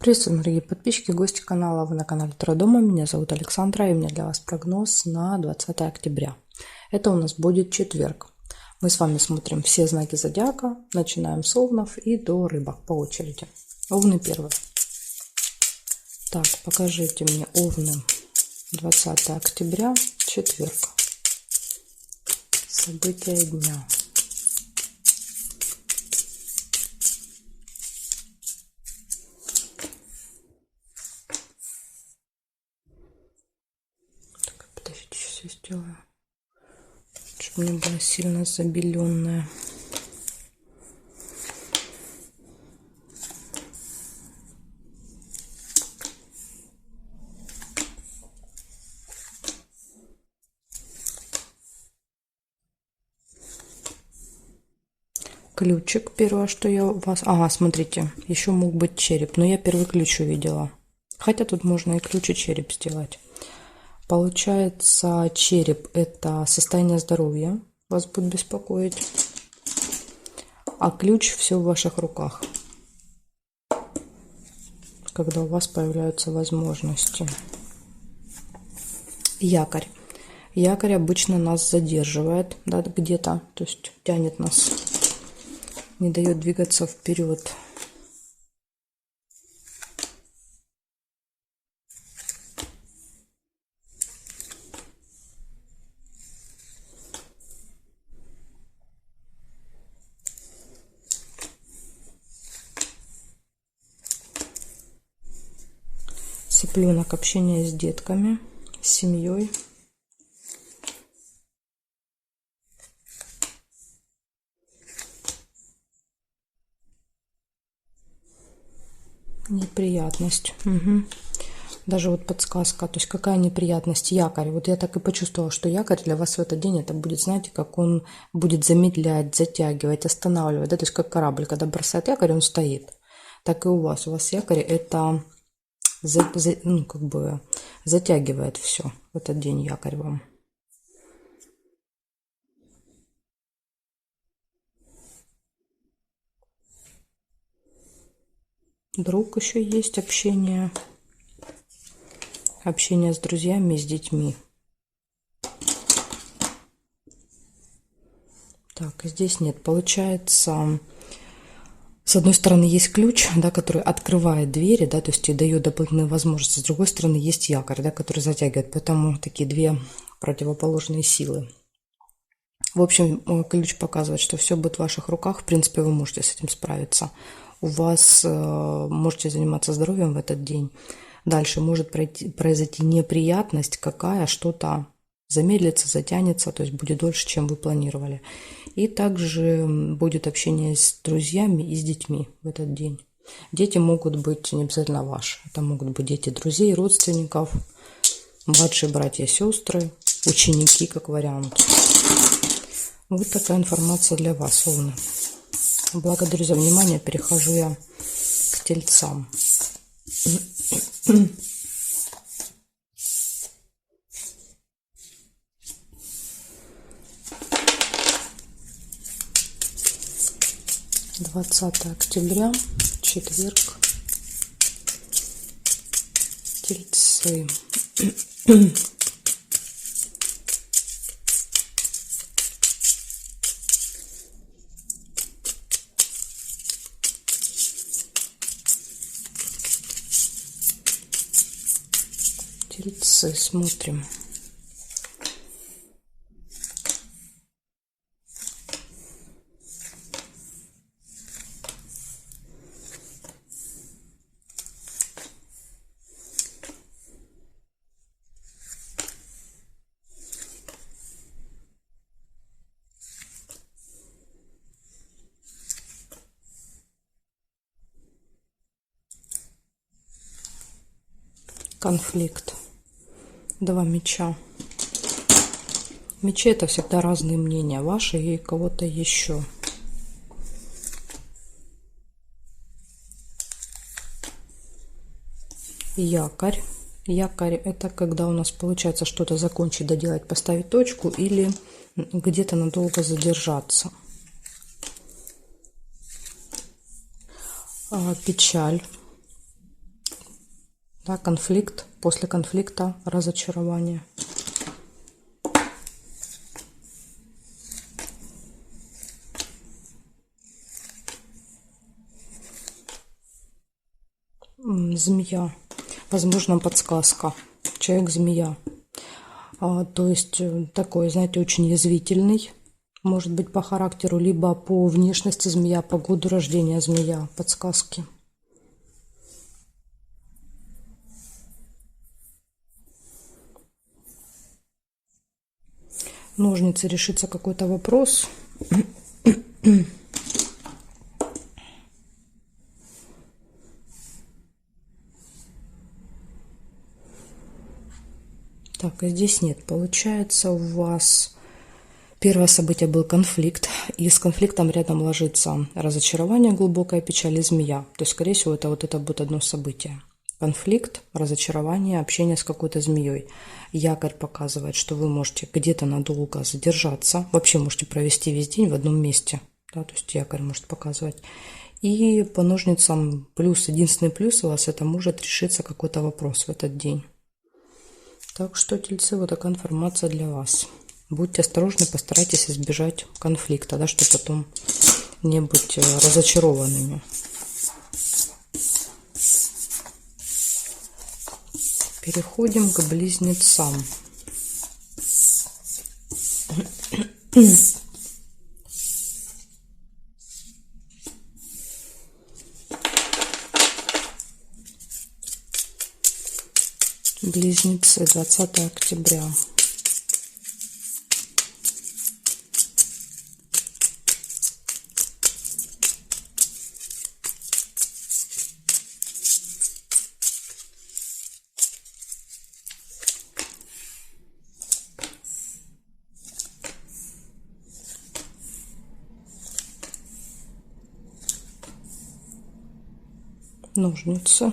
Приветствую, дорогие подписчики, гости канала. Вы на канале Таро Дома. Меня зовут Александра, и у меня для вас прогноз на 20 октября. Это у нас будет четверг. Мы с вами смотрим все знаки зодиака. Начинаем с овнов и до рыбок по очереди. Овны первые. Так, покажите мне овны 20 октября, четверг. События дня. Подождите, сейчас я сделаю, чтобы не было сильно забеленное. Ключик первое, что я у вас... Ага, смотрите, еще мог быть череп, но я первый ключ увидела. Хотя тут можно и ключ, и череп сделать. Получается, череп – это состояние здоровья, вас будет беспокоить. А ключ – все в ваших руках, когда у вас появляются возможности. Якорь. Якорь обычно нас задерживает, да, где-то, то есть тянет нас, не дает двигаться вперед. Цыпленок, общение с детками, с семьей. Неприятность. Угу. Даже вот подсказка, то есть какая неприятность? Якорь. Вот я так и почувствовала, что якорь для вас в этот день это будет, знаете, как он будет замедлять, затягивать, останавливать, да, то есть как корабль, когда бросает якорь, он стоит. Так и у вас. У вас якорь это ну, как бы затягивает все в этот день, якорь вам. Друг еще есть, общение с друзьями, с детьми. Так, здесь нет. Получается, с одной стороны есть ключ, да, который открывает двери, да, то есть и дает дополнительные возможности. С другой стороны есть якорь, да, который затягивает. Поэтому такие две противоположные силы. В общем, ключ показывает, что все будет в ваших руках. В принципе, вы можете с этим справиться. У вас можете заниматься здоровьем в этот день. Дальше может произойти неприятность какая, что-то замедлится, затянется, то есть будет дольше, чем вы планировали. И также будет общение с друзьями и с детьми в этот день. Дети могут быть не обязательно ваши. Это могут быть дети друзей, родственников, младшие братья, сестры, ученики, как вариант. Вот такая информация для вас, овны. Благодарю за внимание. Перехожу я к тельцам. «20 октября, четверг, тельцы». Тельцы, смотрим. Конфликт. 2 меча. Мечи — это всегда разные мнения, ваши и кого-то еще. Якорь. Якорь — это когда у нас получается что-то закончить, доделать, поставить точку или где-то надолго задержаться. Печаль. Да, конфликт, после конфликта разочарование. Змея. Возможно, подсказка. Человек-змея. То есть такой, знаете, очень язвительный. Может быть, по характеру, либо по внешности змея, по году рождения змея. Подсказки. Ножницы, решится какой-то вопрос. Так, а здесь нет. Получается, у вас первое событие был конфликт, и с конфликтом рядом ложится разочарование, глубокая печаль и змея. То есть, скорее всего, это будет одно событие. Конфликт, разочарование, общение с какой-то змеей. Якорь показывает, что вы можете где-то надолго задержаться. Вообще можете провести весь день в одном месте. Да, то есть якорь может показывать. И по ножницам плюс, единственный плюс у вас, это может решиться какой-то вопрос в этот день. Так что, тельцы, вот такая информация для вас. Будьте осторожны, постарайтесь избежать конфликта, да, чтобы потом не быть разочарованными. Переходим к близнецам. Близнецы, 20 октября. Ножницы.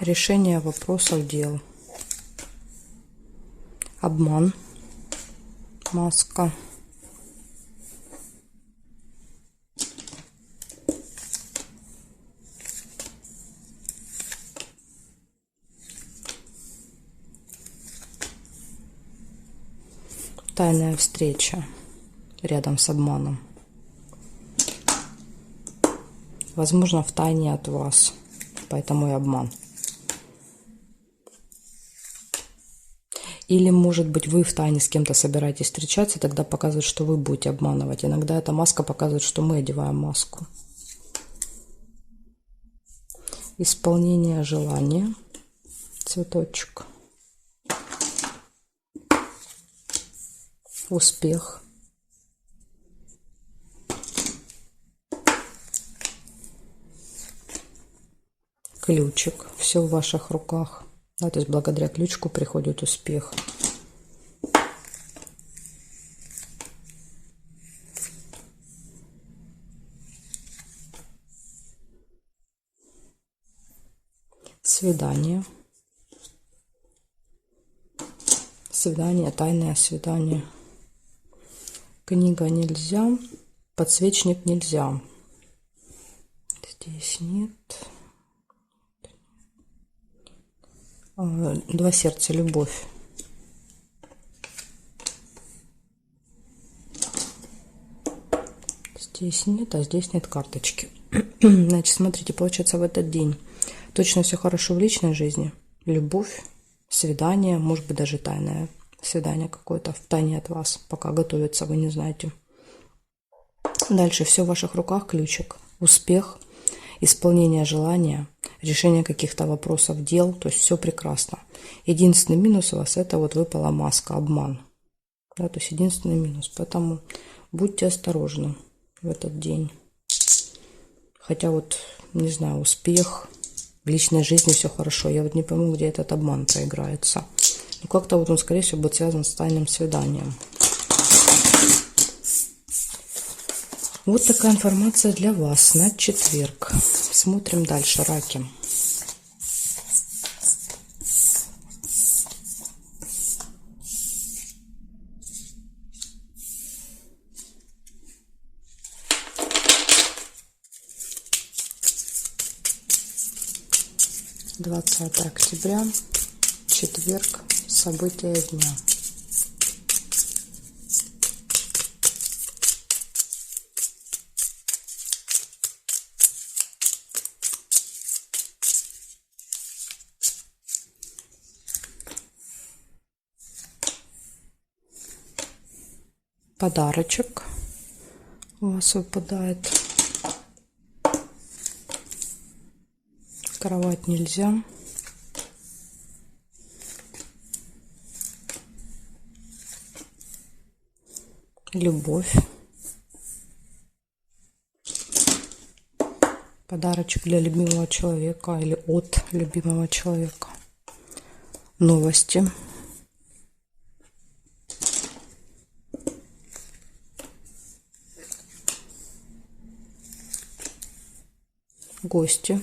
Решение вопросов дел. Обман. Маска. Тайная встреча рядом с обманом. Возможно, в тайне от вас, поэтому и обман. Или, может быть, вы в тайне с кем-то собираетесь встречаться, тогда показывает, что вы будете обманывать. Иногда эта маска показывает, что мы одеваем маску. Исполнение желания. Цветочек. Успех. Ключик. Все в ваших руках. Да, то есть благодаря ключику приходит успех. Свидание. Свидание, тайное свидание. Книга нельзя. Подсвечник нельзя. Здесь нет. Два сердца, любовь. Здесь нет, а здесь нет карточки. Значит, смотрите, получается в этот день точно все хорошо в личной жизни. Любовь, свидание, может быть даже тайное свидание какое-то в тайне от вас. Пока готовится, вы не знаете. Дальше все в ваших руках, ключик. Успех, исполнение желания, решение каких-то вопросов, дел. То есть все прекрасно. Единственный минус у вас это вот выпала маска, обман. Да, то есть единственный минус. Поэтому будьте осторожны в этот день. Хотя вот, не знаю, успех, в личной жизни все хорошо. Я вот не пойму, где этот обман проиграется. Ну, как-то вот он, скорее всего, будет связан с тайным свиданием. Вот такая информация для вас на четверг. Смотрим дальше, раки. 20 октября, четверг, события дня. Подарочек у вас выпадает. Кровать нельзя. Любовь. Подарочек для любимого человека или от любимого человека. Новости. Гости.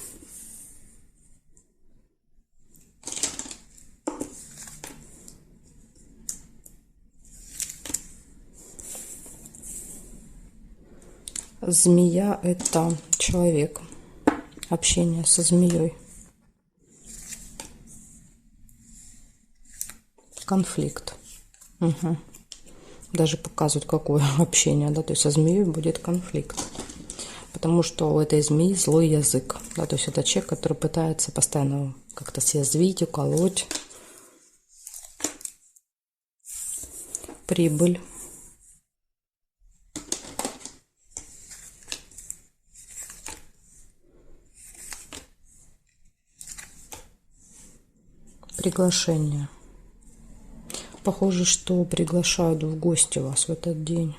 Змея – это человек. Общение со змеей. Конфликт. Угу. Даже показывают, какое общение, да, то есть со змеей будет конфликт. Потому что у этой змеи злой язык, да, то есть это человек, который пытается постоянно как-то съязвить, уколоть. Прибыль. Приглашение. Похоже, что приглашают в гости вас в этот день.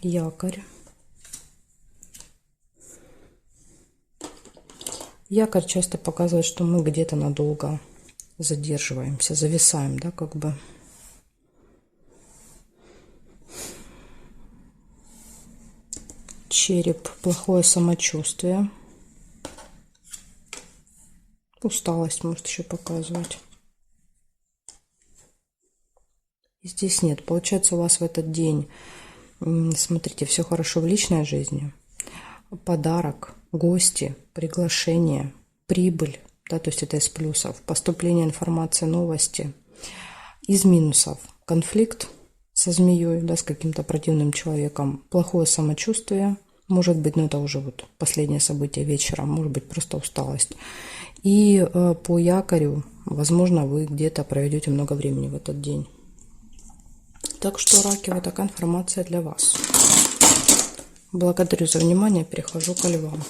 Якорь. Якорь часто показывает, что мы где-то надолго задерживаемся, зависаем, да, как бы. Череп. Плохое самочувствие. Усталость может еще показывать. И здесь нет. Получается, у вас в этот день, смотрите, все хорошо в личной жизни. Подарок, гости, приглашение, прибыль, да, то есть это из плюсов. Поступление информации, новости. Из минусов. Конфликт со змеей, да, с каким-то противным человеком. Плохое самочувствие. Может быть, ну это уже вот последнее событие вечером. Может быть, просто усталость. И по якорю, возможно, вы где-то проведете много времени в этот день. Так что, раки, вот такая информация для вас. Благодарю за внимание. Перехожу к львам.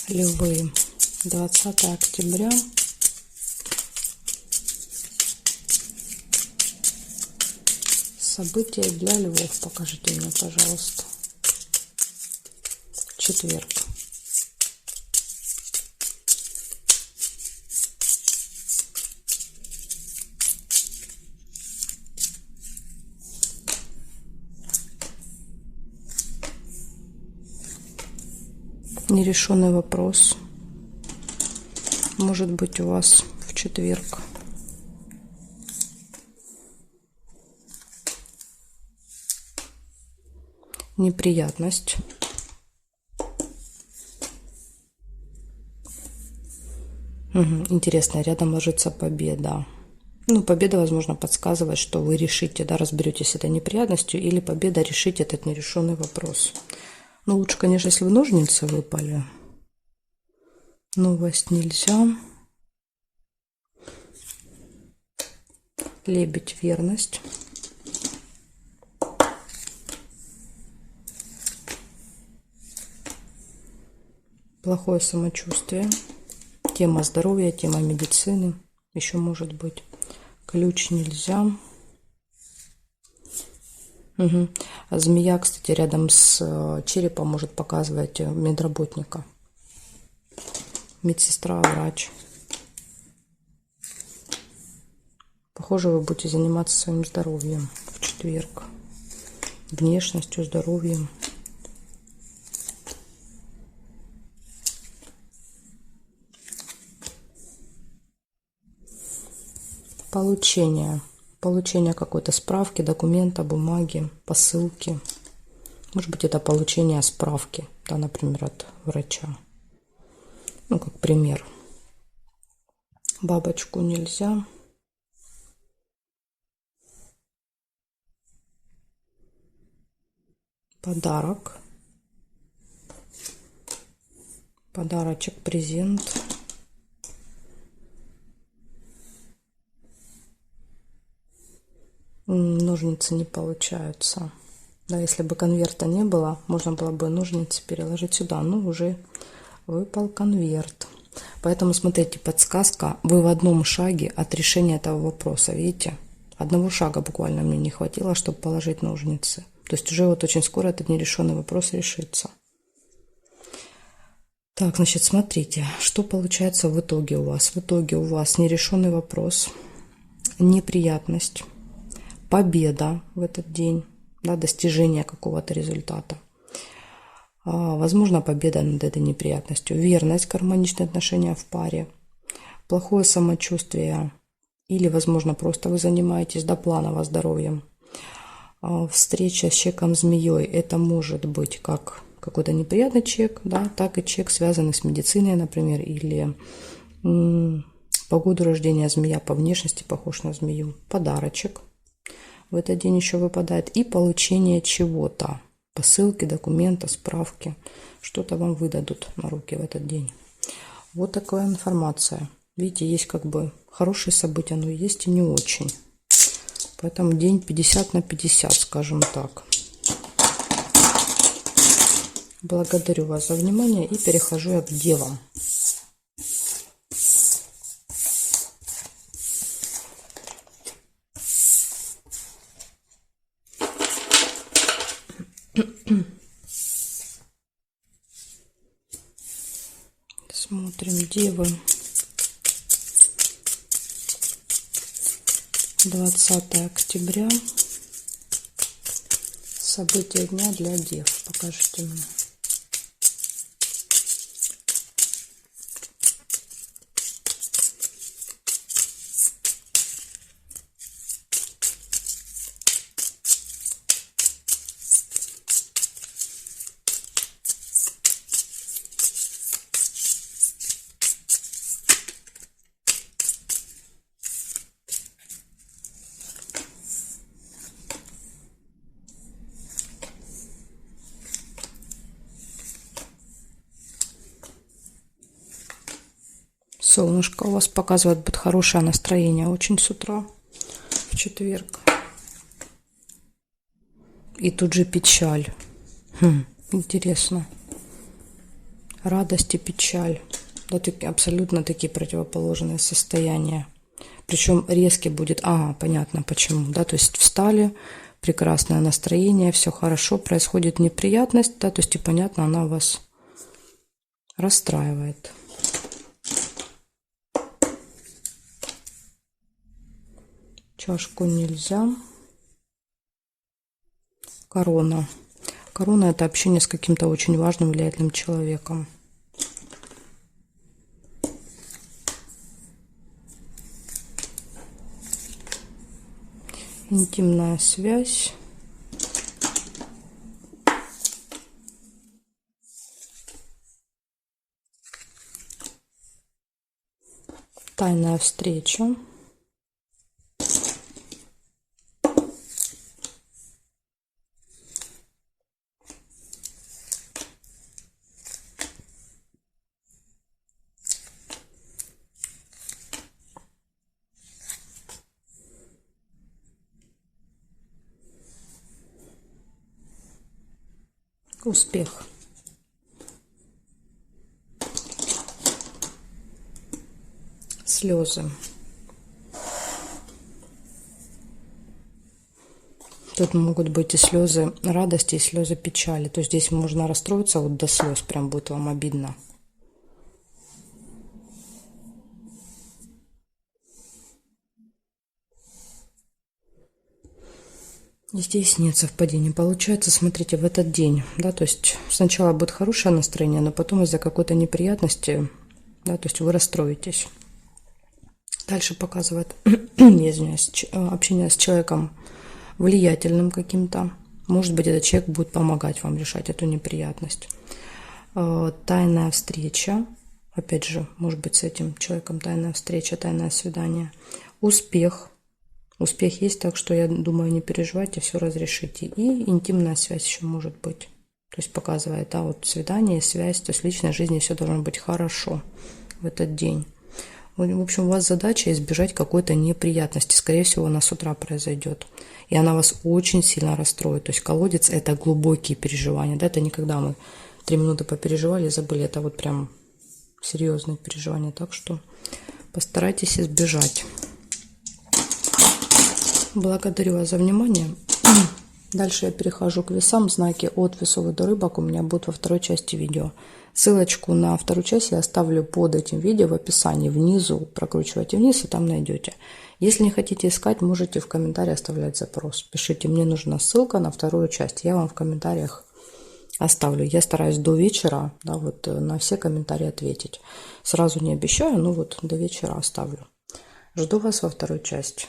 Львы. 20 октября. События для львов. Покажите мне, пожалуйста. Четверг. Нерешенный вопрос. Может быть, у вас в четверг. Неприятность. Интересно, рядом ложится победа. Ну, победа, возможно, подсказывает, что вы решите, да, разберетесь с этой неприятностью, или победа решить этот нерешенный вопрос. Ну, лучше, конечно, если в ножницы выпали. Новость нельзя. Лебедь, верность. Плохое самочувствие. Тема здоровья, тема медицины. Еще может быть. Ключ нельзя. Угу. А змея, кстати, рядом с черепом может показывать медработника. Медсестра, врач. похоже, вы будете заниматься своим здоровьем в четверг. Внешностью, здоровьем. Получение какой-то справки, документа, бумаги, посылки. Может быть, это получение справки, да, например, от врача. Ну, как пример. Бабочку нельзя. Подарок. Подарочек, презент. Ножницы не получаются. Да, если бы конверта не было, можно было бы ножницы переложить сюда. Но уже выпал конверт. Поэтому, смотрите, подсказка. Вы в одном шаге от решения этого вопроса. Видите? Одного шага буквально мне не хватило, чтобы положить ножницы. То есть уже вот очень скоро этот нерешенный вопрос решится. Так, значит, смотрите, что получается в итоге у вас. В итоге у вас нерешенный вопрос, неприятность, победа в этот день, да, достижение какого-то результата. Возможно, победа над этой неприятностью, верность, гармоничные отношения в паре, плохое самочувствие или, возможно, просто вы занимаетесь до планово здоровьем. Встреча с человеком-змеей, это может быть как какой-то неприятный человек, да, так и человек, связанный с медициной, например, или по году рождения змея, по внешности похож на змею. Подарочек в этот день еще выпадает. И получение чего-то. Посылки, документа, справки. Что-то вам выдадут на руки в этот день. Вот такая информация. Видите, есть как бы хорошие события, но есть и не очень. Поэтому день 50 на 50, скажем так. Благодарю вас за внимание и перехожу я к девам. Смотрим девы. 20 октября. События дня для дев. Покажите мне. Солнышко у вас показывает, будет хорошее настроение очень с утра в четверг. И тут же печаль. Интересно. Радость и печаль. Да, абсолютно такие противоположные состояния. Причем резкий будет. Ага, понятно почему. Да, то есть встали, прекрасное настроение, все хорошо, происходит неприятность, да, то есть и понятно, она вас расстраивает. Чашку нельзя. Корона. Корона – это общение с каким-то очень важным, влиятельным человеком. Интимная связь. Тайная встреча. Успех. Слезы. Тут могут быть и слезы радости, и слезы печали. То есть здесь можно расстроиться вот до слез, прям будет вам обидно. Здесь нет совпадений. Получается, смотрите, в этот день, да, то есть сначала будет хорошее настроение, но потом из-за какой-то неприятности, да, то есть вы расстроитесь. Дальше показывает, извиняюсь, общение с человеком влиятельным каким-то. Может быть, этот человек будет помогать вам решать эту неприятность. Тайная встреча. Опять же, может быть, с этим человеком тайная встреча, тайное свидание. Успех. Успех есть, так что я думаю, не переживайте, все разрешите. И интимная связь еще может быть. То есть показывает, да, вот свидание, связь, то есть в личной жизни все должно быть хорошо в этот день. В общем, у вас задача избежать какой-то неприятности. Скорее всего, она с утра произойдет. И она вас очень сильно расстроит. То есть колодец – это глубокие переживания. Да? Это не когда мы 3 минуты попереживали и забыли. Это вот прям серьезные переживания. Так что постарайтесь избежать. Благодарю вас за внимание. Дальше я перехожу к весам. Знаки от весов до рыбок у меня будут во второй части видео. Ссылочку на вторую часть я оставлю под этим видео в описании внизу. Прокручивайте вниз и там найдете. Если не хотите искать, можете в комментарии оставлять запрос. Пишите, мне нужна ссылка на вторую часть. Я вам в комментариях оставлю. Я стараюсь до вечера, да, вот на все комментарии ответить. Сразу не обещаю, но вот до вечера оставлю. Жду вас во второй части.